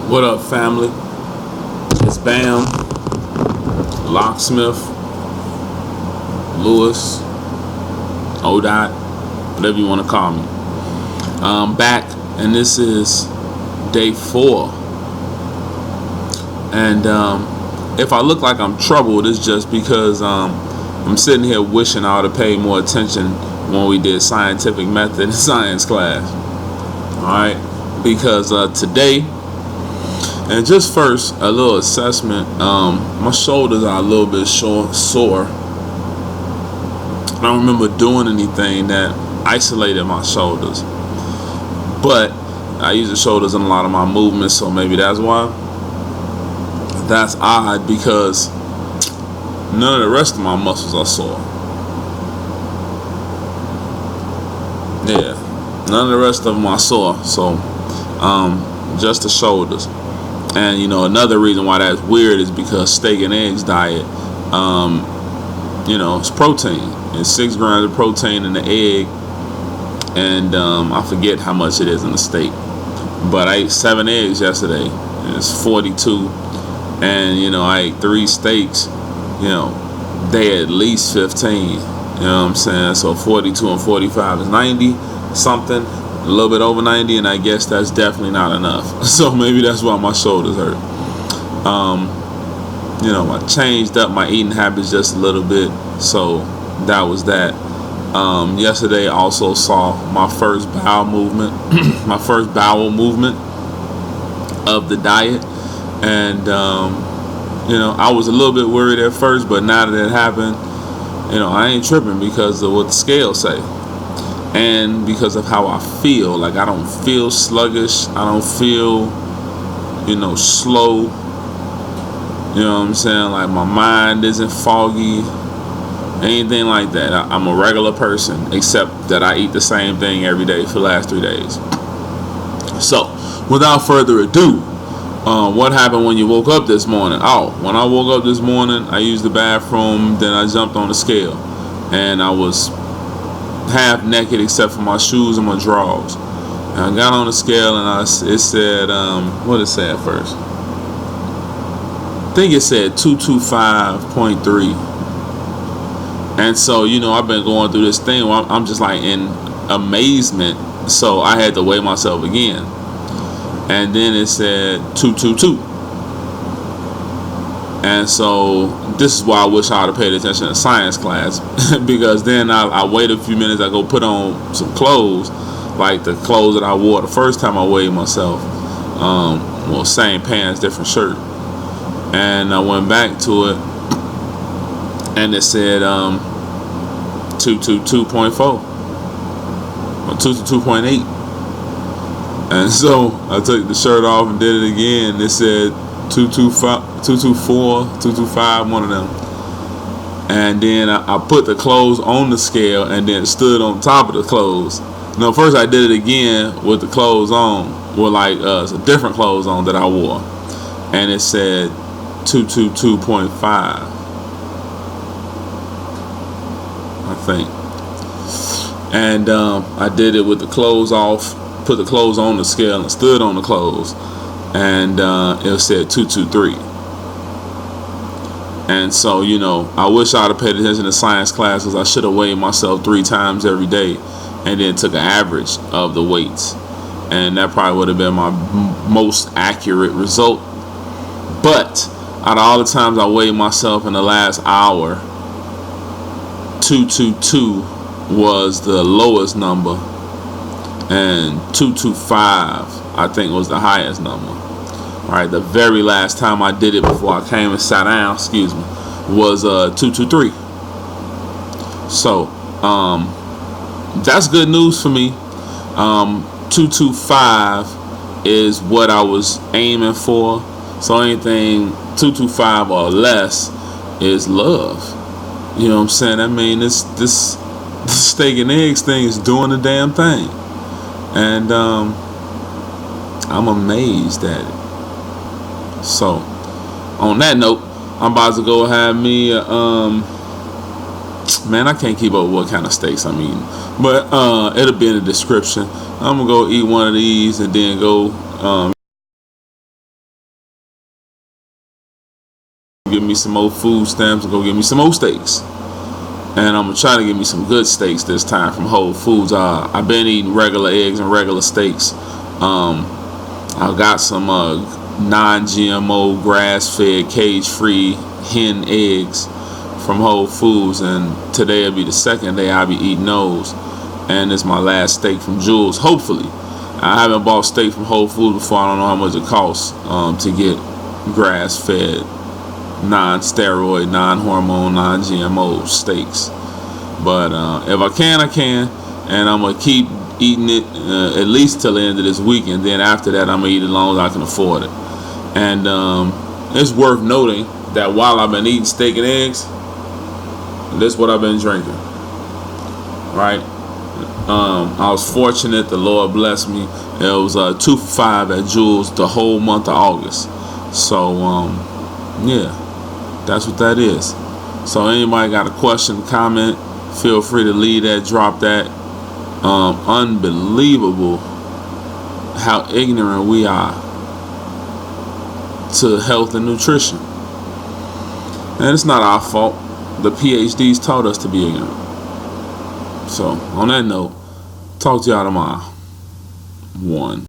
What up, family? It's Bam, LOCKSMIF, Lewis, ODOT, whatever you want to call me. I'm back, and this is day 4. And if I look like I'm troubled, it's just because I'm sitting here wishing I would have paid more attention when we did scientific method in science class. Alright, because today, and just first, a little assessment. My shoulders are a little bit sore. I don't remember doing anything that isolated my shoulders, but I use the shoulders in a lot of my movements, so maybe that's why. That's odd because none of the rest of my muscles are sore. Yeah, none of the rest of them are sore, so just the shoulders. And you know, another reason why that's weird is because steak and eggs diet, it's protein. It's 6 grams of protein in the egg, and I forget how much it is in the steak. But I ate 7 eggs yesterday. It's 42, and I ate 3 steaks. They at least 15. You know what I'm saying? So 42 and 45 is 90 something. A little bit over 90, and I guess that's definitely not enough. So maybe that's why my shoulders hurt. I changed up my eating habits just a little bit, so that was that. Yesterday I also saw my first bowel movement, my first bowel movement of the diet, and I was a little bit worried at first, but now that it happened, I ain't tripping because of what the scales say. And because of how I feel, like I don't feel sluggish, I don't feel, slow. You know what I'm saying? Like my mind isn't foggy, anything like that. I'm a regular person, except that I eat the same thing every day for the last 3 days. So, without further ado, what happened when you woke up this morning? When I woke up this morning, I used the bathroom, then I jumped on the scale, and I was half naked except for my shoes and my drawers. And I got on the scale, and it said, what did it say at first? I think it said 225.3. And so, I've been going through this thing where I'm just like in amazement. So I had to weigh myself again. And then it said 222. And so this is why I wish I would have paid attention to science class, because then I wait a few minutes, I go put on some clothes, like the clothes that I wore the first time I weighed myself. Same pants, different shirt. And I went back to it, and it said 222.4 or 222.8. And so I took the shirt off and did it again. It said 225, 224, 225, one of them. And then I put the clothes on the scale and then stood on top of the clothes. No, first I did it again with the clothes on, with some different clothes on that I wore. And it said 222.5, I think. And I did it with the clothes off, put the clothes on the scale and stood on the clothes, and it said 223. And so I wish I'd have paid attention to science classes. I should have weighed myself 3 times every day and then took an average of the weights, and that probably would have been my most accurate result. But out of all the times I weighed myself in the last hour, 222 was the lowest number, and 225 I think was the highest number. Right, the very last time I did it before I came and sat down, was 223. So that's good news for me. 225 is what I was aiming for. So anything 225 or less is love. You know what I'm saying? I mean, this steak and eggs thing is doing the damn thing, and I'm amazed at it. So, on that note, I'm about to go have me man, I can't keep up with what kind of steaks I'm eating, but it'll be in the description. I'm gonna go eat one of these and then go Give me some more food stamps and go get me some more steaks. And I'm gonna try to get me some good steaks this time from Whole Foods. I've been eating regular eggs and regular steaks. I got some non-GMO, grass-fed, cage-free hen eggs from Whole Foods, and today will be the second day I'll be eating those. And it's my last steak from Jules, hopefully. I haven't bought steak from Whole Foods before. I don't know how much it costs to get grass-fed, non-steroid, non-hormone, non-GMO steaks. But if I can, I can. And I'm going to keep eating it at least till the end of this week. And then after that, I'm going to eat it as long as I can afford it. And it's worth noting that while I've been eating steak and eggs, this is what I've been drinking. Right? I was fortunate. The Lord blessed me. It was 2 for $5 at Jules the whole month of August. So, yeah, that's what that is. So anybody got a question, comment, feel free to leave that, drop that. Unbelievable how ignorant we are to health and nutrition. And it's not our fault. The PhDs taught us to be ignorant. So, on that note, talk to y'all tomorrow. 1.